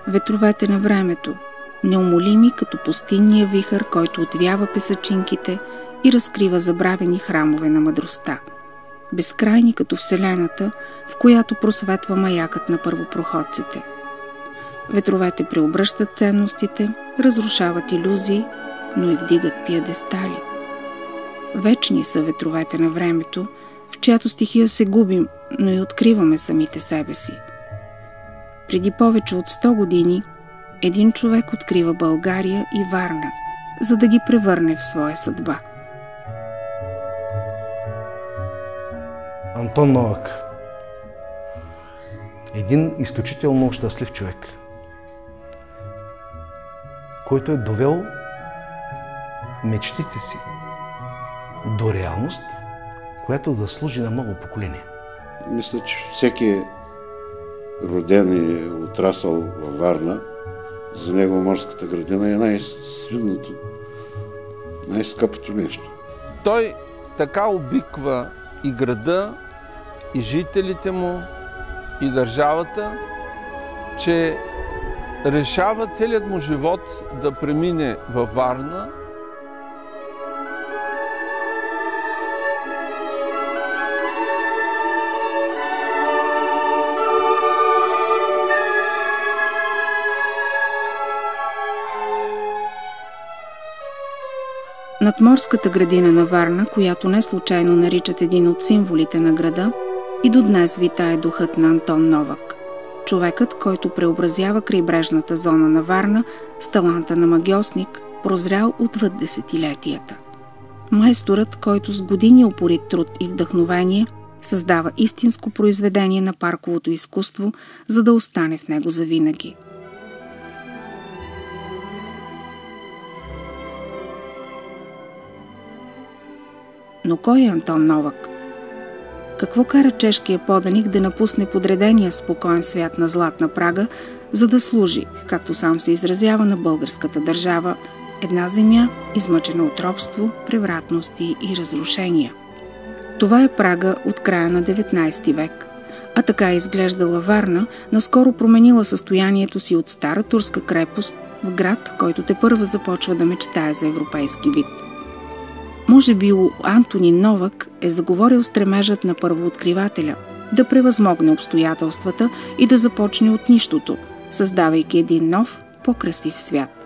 Ветровете на времето, неумолими като пустинния вихър, който отвява песъчинките и разкрива забравени храмове на мъдростта. Безкрайни като Вселената, в която просветва маякът на първопроходците. Ветровете преобръщат ценностите, разрушават илюзии, но и вдигат пиедестали. Вечни са ветровете на времето, в чиято стихия се губим, но и откриваме самите себе си. Преди повече от 100 години един човек открива България и Варна, за да ги превърне в своя съдба. Антон Новак. Един изключително щастлив човек, който е довел мечтите си до реалност, която да служи на много поколения. Мисля, че всеки роден и отрасъл във Варна, за него морската градина е най-свидното, най-скъпото нещо. Той така обиква и града, и жителите му, и държавата, че решава целият му живот да премине във Варна. Над морската градина на Варна, която не случайно наричат един от символите на града, и до днес витае духът на Антон Новак. Човекът, който преобразява крайбрежната зона на Варна с таланта на магьосник, прозрял отвъд десетилетията. Майсторът, който с години упорит труд и вдъхновение създава истинско произведение на парковото изкуство, за да остане в него завинаги. Но кой е Антон Новак? Какво кара чешкия поданик да напусне подредения спокоен свят на Златна Прага, за да служи, както сам се изразява, на българската държава, една земя, измъчена от робство, превратности и разрушения? Това е Прага от края на 19 век, а така изглеждала Варна, наскоро променила състоянието си от стара турска крепост в град, който тепърва започва да мечтае за европейски вид. Може би у Антонин Новак е заговорил стремежът на първооткривателя да превъзмогне обстоятелствата и да започне от нищото, създавайки един нов, по-красив свят.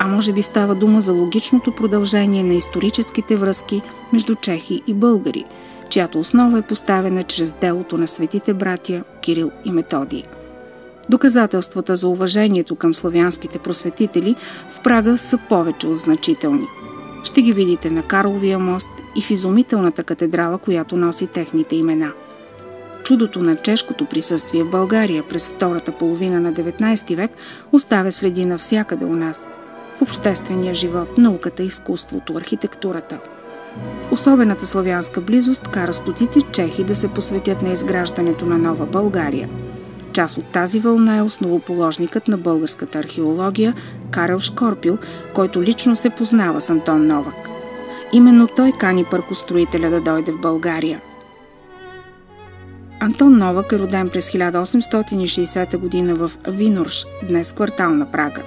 А може би става дума за логичното продължение на историческите връзки между чехи и българи, чиято основа е поставена чрез делото на светите братя Кирил и Методий. Доказателствата за уважението към славянските просветители в Прага са повече от значителни. Ще ги видите на Карловия мост и в изумителната катедрала, която носи техните имена. Чудото на чешкото присъствие в България през втората половина на 19 век оставя следи навсякъде у нас – в обществения живот, науката, изкуството, архитектурата. Особената славянска близост кара стотици чехи да се посветят на изграждането на нова България. Част от тази вълна е основоположникът на българската археология Карел Шкорпил, който лично се познава с Антон Новак. Именно той кани паркостроителя да дойде в България. Антон Новак е роден през 1860 г. в Винорш, днес квартал на Прага.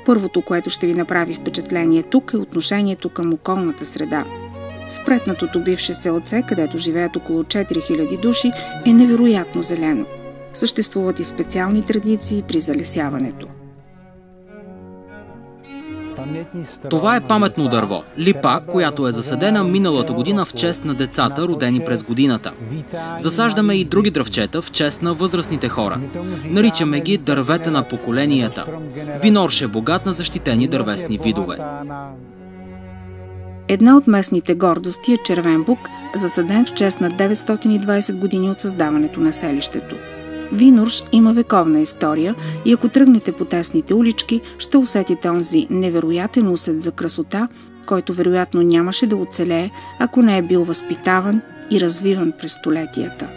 Първото, което ще ви направи впечатление тук, е отношението към околната среда. Спретнатото бивше селце, където живеят около 4000 души, е невероятно зелено. Съществуват и специални традиции при залесяването. Това е паметно дърво, липа, която е засадена миналата година в чест на децата, родени през годината. Засаждаме и други дръвчета в чест на възрастните хора. Наричаме ги дървета на поколенията. Винорш е богат на защитени дървесни видове. Една от местните гордости е червен бук, засаден в чест на 920 години от създаването на селището. Винорш има вековна история и ако тръгнете по тесните улички, ще усетите онзи невероятен усет за красота, който вероятно нямаше да оцелее, ако не е бил възпитаван и развиван през столетията.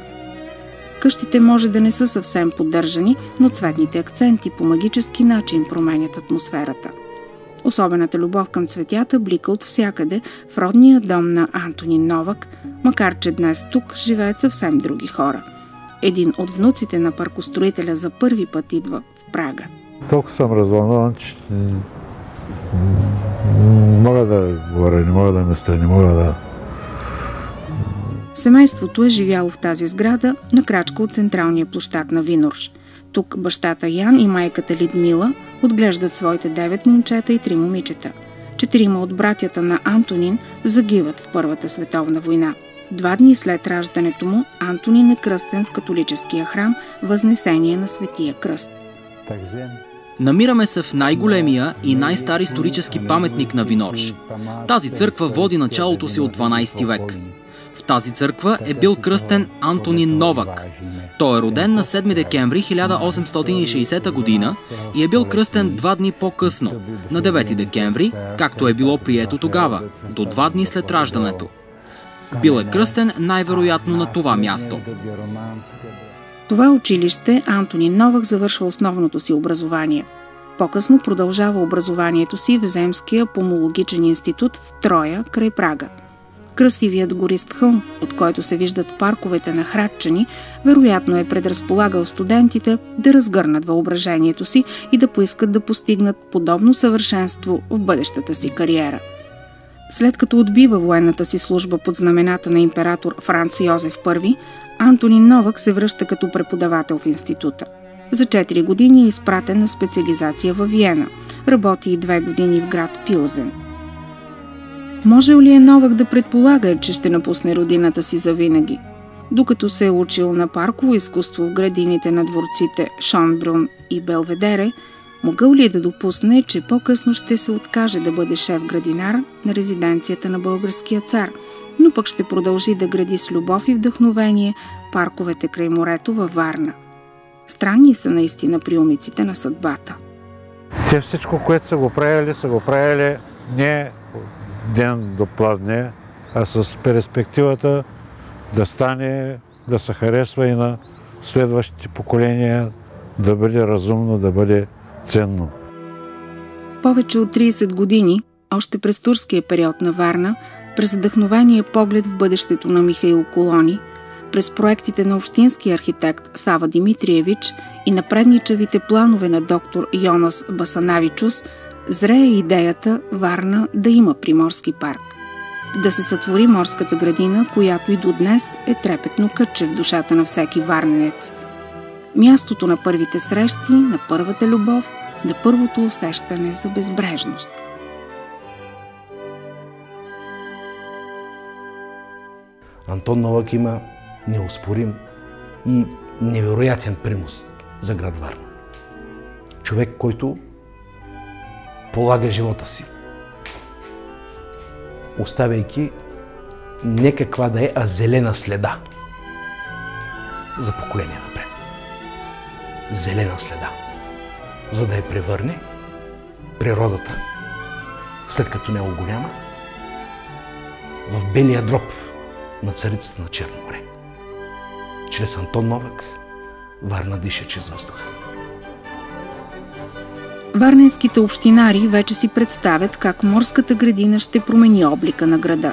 Къщите може да не са съвсем поддържани, но цветните акценти по магически начин променят атмосферата. Особената любов към цветята блика от всякъде в родния дом на Антонин Новак, макар че днес тук живеят съвсем други хора. Един от внуците на паркостроителя за първи път идва в Прага. Толкова съм развълнуван, че не мога да говоря, не мога да мисля, не мога да... Семейството е живяло в тази сграда на крачка от централния площад на Винорш. Тук бащата Ян и майката Лидмила отглеждат своите 9 момчета и 3 момичета. 4 от братята на Антонин загиват в Първата световна война. 2 дни след раждането му Антонин е кръстен в католическия храм Възнесение на Светия кръст. Намираме се в най-големия и най-стар исторически паметник на Винорш. Тази църква води началото си от 12 век. В тази църква е бил кръстен Антонин Новак. Той е роден на 7 декември 1860 година и е бил кръстен 2 дни по-късно, на 9 декември, както е било прието тогава, до 2 дни след раждането. Бил е кръстен най-вероятно на това място. Това училище Антонин Новак завършва основното си образование. По-късно продължава образованието си в Земския помологичен институт в Троя, край Прага. Красивият горист хълм, от който се виждат парковете на Храдчани, вероятно е предразполагал студентите да разгърнат въображението си и да поискат да постигнат подобно съвършенство в бъдещата си кариера. След като отбива военната си служба под знамената на император Франц Йозеф I, Антонин Новак се връща като преподавател в института. За 4 години е изпратен на специализация във Виена. Работи и 2 години в град Пилзен. Можел ли е Новак да предполага, че ще напусне родината си завинаги? Докато се е учил на парково изкуство в градините на дворците Шонбрун и Белведере, могъл ли е да допусне, че по-късно ще се откаже да бъде шеф-градинар на резиденцията на българския цар, но пък ще продължи да гради с любов и вдъхновение парковете край морето във Варна? Странни са наистина приумиците на съдбата. Те всичко, което са го правили не ден до пладне, а с перспективата да стане, да се харесва и на следващите поколения, да бъде разумно, да бъде ценно. Повече от 30 години, още през турския период на Варна, през вдъхновения поглед в бъдещето на Михаил Колони, през проектите на общинския архитект Сава Димитриевич и напредничавите планове на доктор Йонас Басанавичус, зрее идеята Варна да има приморски парк. Да се сътвори морската градина, която и до днес е трепетно кътче в душата на всеки варненец. Мястото на първите срещи, на първата любов, на първото усещане за безбрежност. Антон Новак има неоспорим и невероятен принос за град Варна. Човек, който полага живота си, оставяйки не каква да е, а зелена следа за поколения напред. Зелена следа, за да я превърне природата, след като него го няма, в белия дроб на царицата на Черно море. Чрез Антон Новак Варна диша чрез въздуха. Варненските общинари вече си представят как морската градина ще промени облика на града,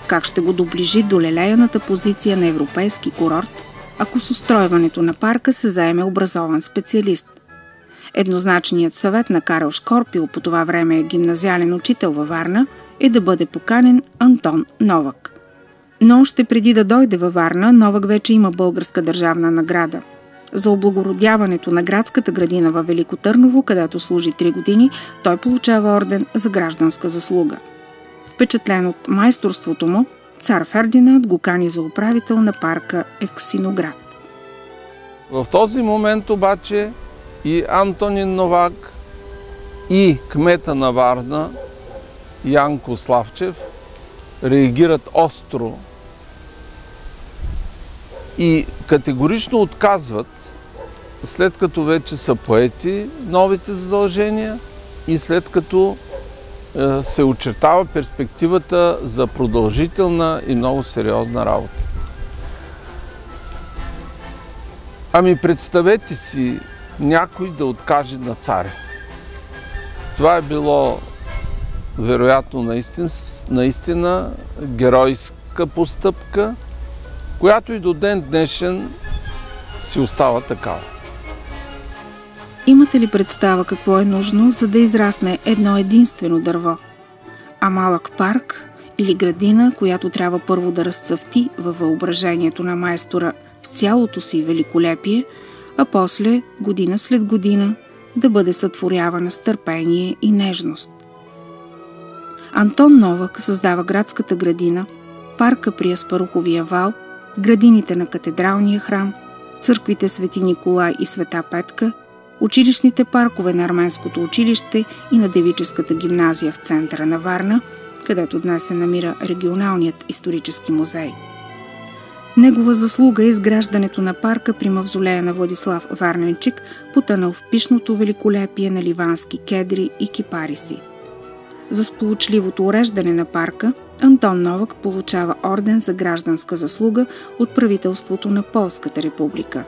как ще го доближи до лелеяната позиция на европейски курорт, ако с устройването на парка се заеме образован специалист. Еднозначният съвет на Карел Шкорпил, по това време е гимназиален учител във Варна, е да бъде поканен Антон Новак. Но още преди да дойде във Варна, Новак вече има българска държавна награда. За облагородяването на градската градина във Велико Търново, където служи 3 години, той получава орден за гражданска заслуга. Впечатлен от майсторството му, цар Фердинанд го кани за управител на парка Евксиноград. В този момент обаче и Антонин Новак, и кмета на Варна Янко Славчев реагират остро и категорично отказват, след като вече са поети новите задължения и след като се очертава перспективата за продължителна и много сериозна работа. Ами представете си някой да откаже на царя. Това е било вероятно наистина геройска постъпка, която и до ден днешен си остава такава. Имате ли представа какво е нужно, за да израсне едно единствено дърво? А малък парк или градина, която трябва първо да разцъфти във въображението на майстора в цялото си великолепие, а после, година след година, да бъде сътворявана с търпение и нежност. Антон Новак създава градската градина, парка при Аспаруховия вал, градините на катедралния храм, църквите Свети Николай и Света Петка, училищните паркове на Арменското училище и на Девическата гимназия в центъра на Варна, където днес се намира регионалният исторически музей. Негова заслуга е изграждането на парка при мавзолея на Владислав Варненчик, потънал в пишното великолепие на ливански кедри и кипариси. За сполучливото уреждане на парка Антон Новак получава орден за гражданска заслуга от правителството на Полската република.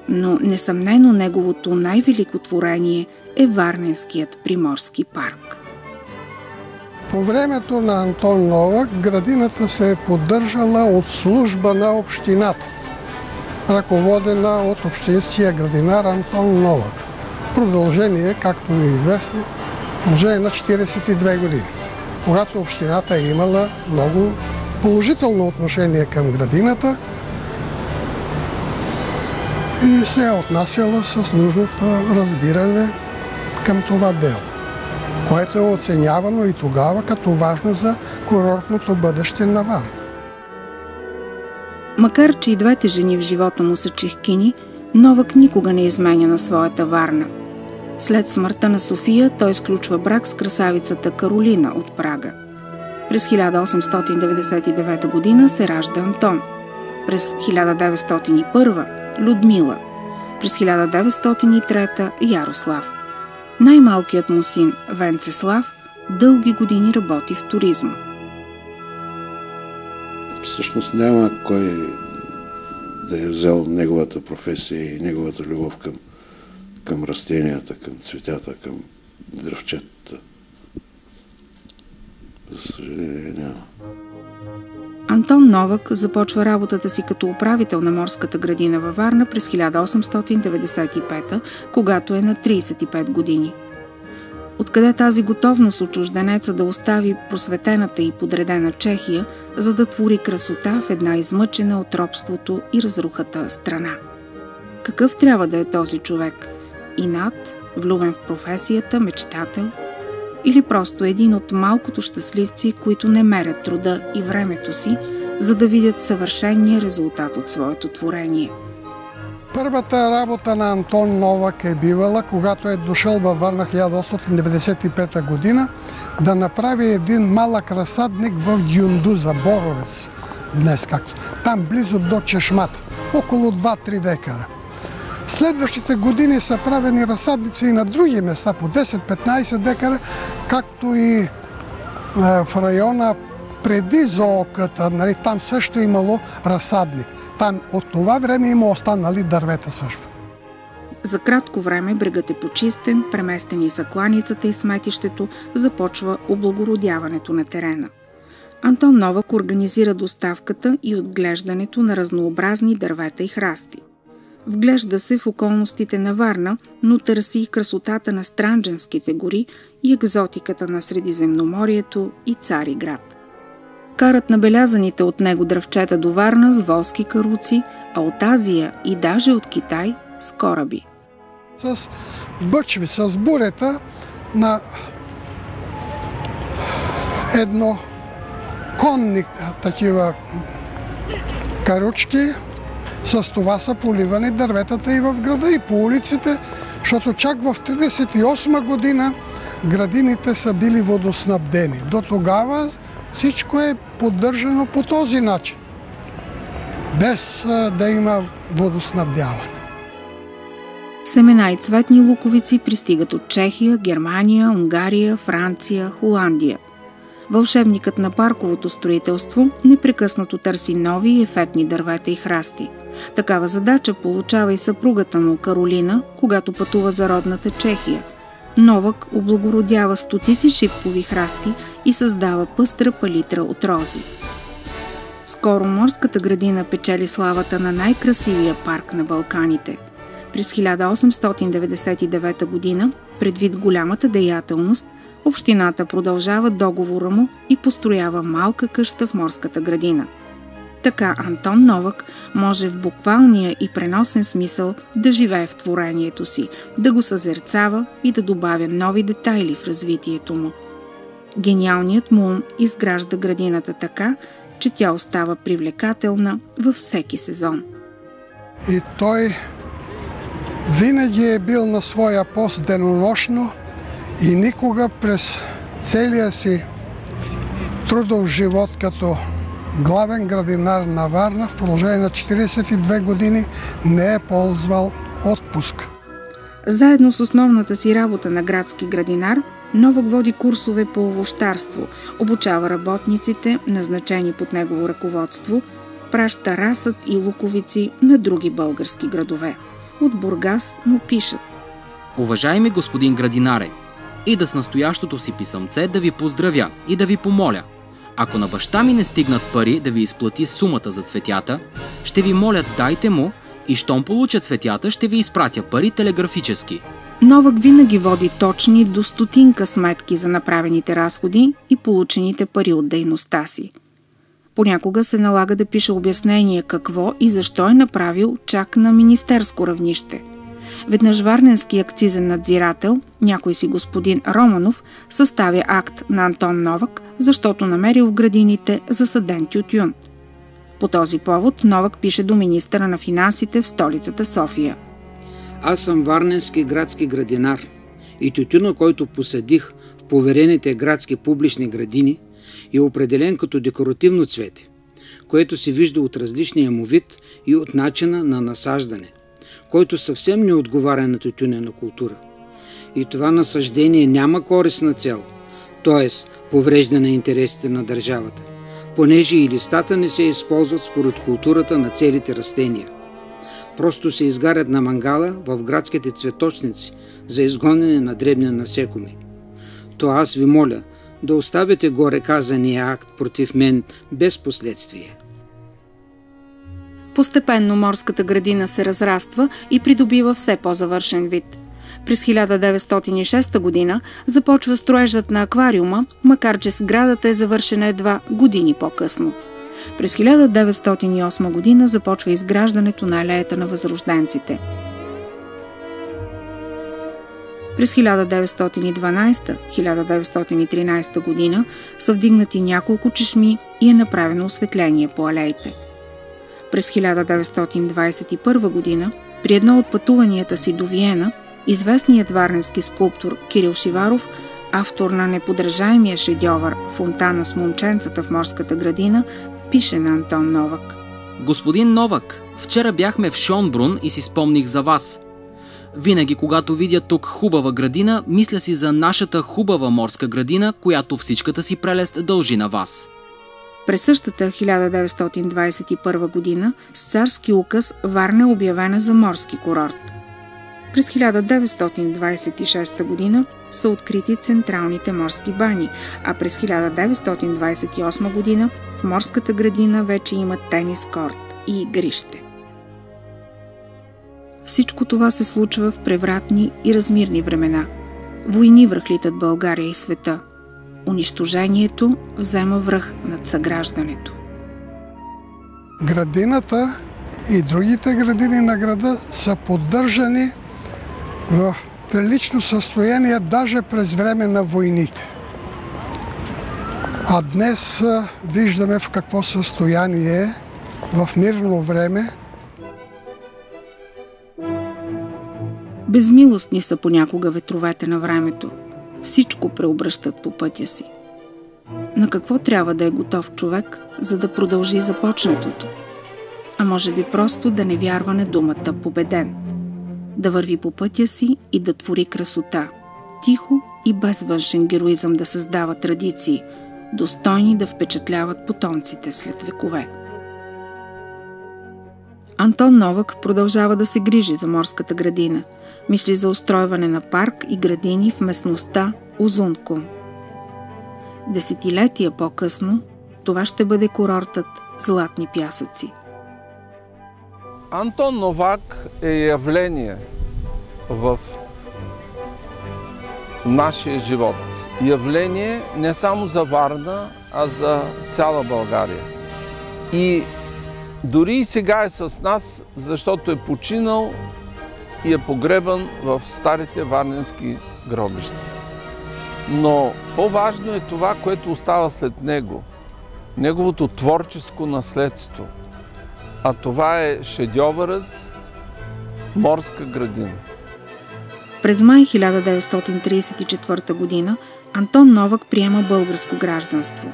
Но несъмнено неговото най-велико творение е Варненският приморски парк. По времето на Антон Новак градината се е поддържала от служба на общината, ръководена от общинския градинар Антон Новак. Продължение, както ви е известно, продължение на 42 години, когато общината е имала много положително отношение към градината и се е отнасяла с нужното разбиране към това дело, което е оценявано и тогава като важно за курортното бъдеще на Варна. Макар че и двете жени в живота му са чехкини, Новак никога не изменя на своята Варна. След смъртта на София той сключва брак с красавицата Каролина от Прага. През 1899 година се ражда Антон. През 1901 Людмила. През 1903 Ярослав. Най-малкият му син Венцеслав дълги години работи в туризма. Всъщност няма кой да е взел неговата професия и неговата любов към растенията, към цветята, към дръвчетата. За съжаление няма. Антон Новак започва работата си като управител на морската градина във Варна през 1895, когато е на 35 години. Откъде тази готовност от чужденеца да остави просветената и подредена Чехия, за да твори красота в една измъчена от робството и разрухата страна? Какъв трябва да е този човек? Инат, влюбен в професията, мечтател? Или просто един от малкото щастливци, които не мерят труда и времето си, за да видят съвършения резултат от своето творение? Първата работа на Антон Новак е бивала, когато е дошъл във Варна 1895 година, да направи един малък разсадник в Гюндуза, Боровец, днес както. Там близо до чешмата, около 2-3 декара. Следващите години са правени разсадници и на други места, по 10-15 декара, както и в района преди зооката, нали, там също имало разсадник. Там от това време има останали дървета също. За кратко време брегът е почистен, преместени са кланицата и сметището, започва облагородяването на терена. Антон Новак организира доставката и отглеждането на разнообразни дървета и храсти. Вглежда се в околностите на Варна, но търси и красотата на Странджанските гори и екзотиката на Средиземноморието и Цариград. Карат набелязаните от него дръвчета до Варна с волски каруци, а от Азия и даже от Китай с кораби. С бъчви, с бурета на едно конни такива каручки, с това са поливани дърветата и в града, и по улиците, защото чак в 1938 година градините са били водоснабдени. До тогава Всичко е поддържано по този начин, без да има водоснабдяване. Семена и цветни луковици пристигат от Чехия, Германия, Унгария, Франция, Холандия. Вълшебникът на парковото строителство непрекъснато търси нови и ефектни дървета и храсти. Такава задача получава и съпругата му Каролина, когато пътува за родната Чехия. Новак облагородява стотици шипкови храсти и създава пъстра палитра от рози. Скоро морската градина печели славата на най-красивия парк на Балканите. През 1899 година, предвид голямата деятелност, общината продължава договора му и построява малка къща в морската градина. Така Антон Новак може в буквалния и преносен смисъл да живее в творението си, да го съзерцава и да добавя нови детайли в развитието му. Гениалният му ум изгражда градината така, че тя остава привлекателна във всеки сезон. И той винаги е бил на своя пост денонощно и никога през целия си трудов живот като главен градинар на Варна в продължение на 42 години не е ползвал отпуск. Заедно с основната си работа на градски градинар, Новак води курсове по овощарство, обучава работниците, назначени под негово ръководство, праща расът и луковици на други български градове. От Бургас му пишат: Уважаеми господин градинаре, ида с настоящото си писъмце да ви поздравя и да ви помоля. Ако на баща ми не стигнат пари да ви изплати сумата за цветята, ще ви моля дайте му и щом получа цветята, ще ви изпратя пари телеграфически. Новак винаги води точни до стотинка сметки за направените разходи и получените пари от дейността си. Понякога се налага да пише обяснение какво и защо е направил чак на министерско равнище. Веднъж варненски акцизен надзирател, някой си господин Романов, съставя акт на Антон Новак, защото намерил в градините засаден тютюн. По този повод Новак пише до министъра на финансите в столицата София: Аз съм варненски градски градинар и тютюна, който посадих в поверените градски публични градини, е определен като декоративно цвете, което се вижда от различния му вид и от начина на насаждане, който съвсем не отговаря на тютюнена култура. И това насаждение няма корисна цел, т.е. повреждане на интересите на държавата, понеже и листата не се използват според културата на целите растения. Просто се изгарят на мангала в градските цветочници за изгонене на дребни насекоми. То аз ви моля да оставите горе казания акт против мен без последствие. Постепенно морската градина се разраства и придобива все по-завършен вид. През 1906 година започва строежът на аквариума, макар че сградата е завършена едва години по-късно. През 1908 година започва изграждането на алеята на възрожденците. През 1912-1913 година са вдигнати няколко чешми и е направено осветление по алеите. През 1921 година, при едно от пътуванията си до Виена, известният варненски скулптор Кирил Шиваров, автор на неподражаемия шедьовър «Фонтана с момченцата в морската градина», пише на Антон Новак: Господин Новак, вчера бяхме в Шонбрун и си спомних за вас. Винаги, когато видя тук хубава градина, мисля си за нашата хубава морска градина, която всичката си прелест дължи на вас. През същата 1921 година с царски указ Варна е обявена за морски курорт. През 1926 година са открити централните морски бани, а през 1928 година в морската градина вече има тенис корт и игрище. Всичко това се случва в превратни и размирни времена. Войни връхлитат България и света. Унищожението взема връх над съграждането. Градината и другите градини на града са поддържани в прилично състояние даже през време на войните. А днес виждаме в какво състояние е в мирно време. Безмилостни са понякога ветровете на времето. Всичко преобръщат по пътя си. на какво трябва да е готов човек, за да продължи започнатото? А може би просто да не вярва на думата победен. Да върви по пътя си и да твори красота. Тихо и без външен героизъм да създава традиции, достойни да впечатляват потомците след векове. Антон Новак продължава да се грижи за морската градина. Мисли за устройване на парк и градини в местността Узункум. Десетилетия по-късно това ще бъде курортът Златни пясъци. Антон Новак е явление в нашия живот. Явление не само за Варна, а за цяла България. И дори и сега е с нас, защото е починал и е погребан в старите варненски гробища. Но по-важно е това, което остава след него. Неговото творческо наследство. А това е шедьовърът Морска градина. През май 1934 година Антон Новак приема българско гражданство.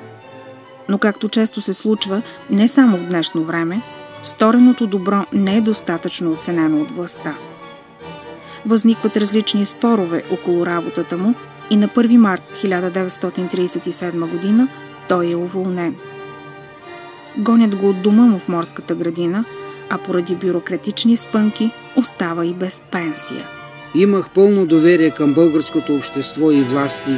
Но както често се случва, не само в днешно време, стореното добро не е достатъчно оценено от властта. Възникват различни спорове около работата му и на 1 март 1937 година той е уволнен. Гонят го от дома му в Морската градина, а поради бюрократични спънки остава и без пенсия. Имах пълно доверие към българското общество и власти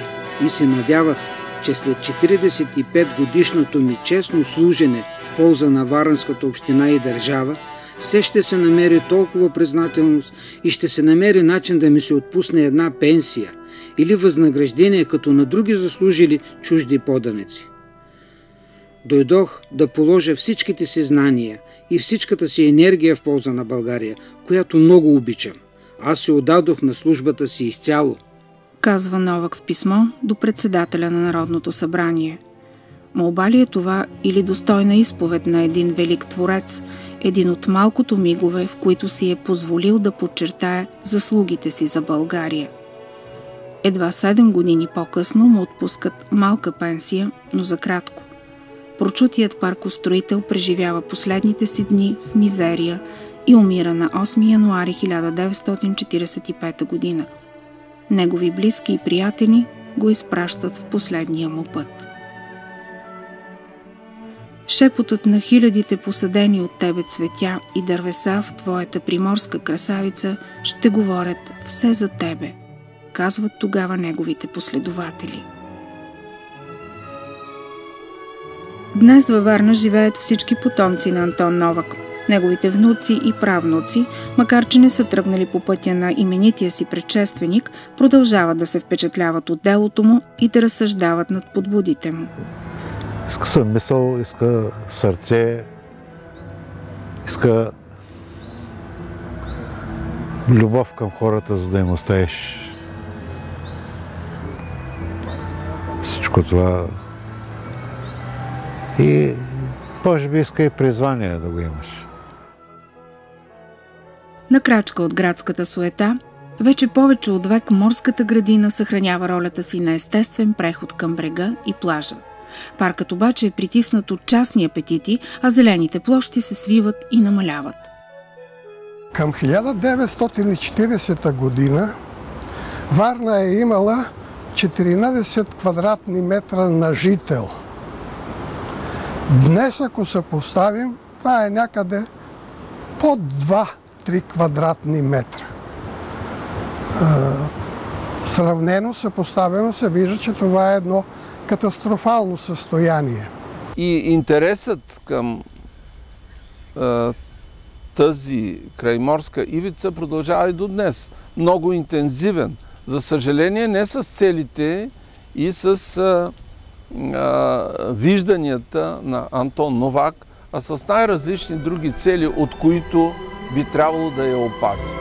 и се надявах, че след 45 годишното ми честно служене в полза на Варненската община и държава, все ще се намери толкова признателност и ще се намери начин да ми се отпусне една пенсия или възнаграждение като на други заслужили чужди поданици. Дойдох да положа всичките си знания и всичката си енергия в полза на България, която много обичам. Аз се отдадох на службата си изцяло, казва Новак в писмо до председателя на Народното събрание. Молба ли е това или достойна изповед на един велик творец, един от малкото мигове, в които си е позволил да подчертае заслугите си за България? Едва 7 години по-късно му отпускат малка пенсия, но за кратко. Прочутият паркостроител преживява последните си дни в мизерия и умира на 8 януари 1945 година. Негови близки и приятели го изпращат в последния му път. Шепотът на хилядите посадени от тебе цветя и дървеса в твоята приморска красавица ще говорят все за тебе, казват тогава неговите последователи. Днес във Варна живеят всички потомци на Антон Новак. Неговите внуци и правнуци, макар че не са тръгнали по пътя на именития си предшественик, продължават да се впечатляват от делото му и да разсъждават над подбудите му. Иска съмисъл, иска сърце, иска любов към хората, за да им оставиш всичко това. И може би иска и призвание да го имаш. На крачка от градската суета, вече повече от век Морската градина съхранява ролята си на естествен преход към брега и плажа. Паркът обаче е притиснат от частни апетити, а зелените площи се свиват и намаляват. Към 1940 година Варна е имала 14 квадратни метра на жител. Днес, ако се поставим, това е някъде под 2-3 квадратни метра. Сравнено, съпоставено се вижда, че това е едно катастрофално състояние. И интересът към тази крайморска ивица продължава и до днес. Много интензивен. За съжаление, не с целите и с вижданията на Антон Новак, а с най-различни други цели, от които би трябвало да я опази.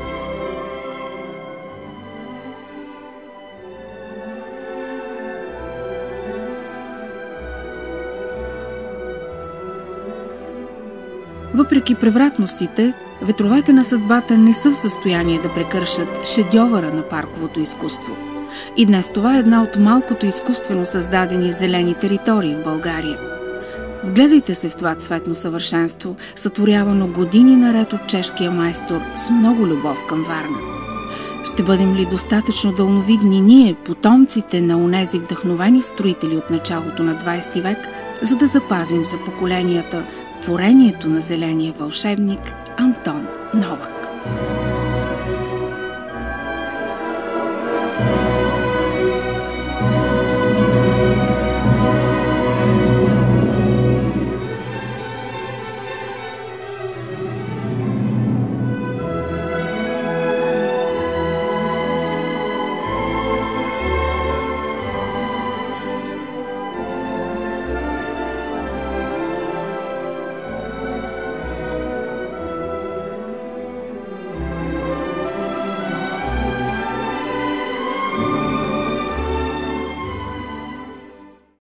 Въпреки превратностите, ветровете на съдбата не са в състояние да прекършат шедьовъра на парковото изкуство. И днес това е една от малкото изкуствено създадени зелени територии в България. Вгледайте се в това цветно съвършенство, сътворявано години наред от чешкия майстор с много любов към Варна. Ще бъдем ли достатъчно дълновидни ние, потомците на онези вдъхновени строители от началото на 20 век, за да запазим за поколенията творението на зеления вълшебник Антон Новак?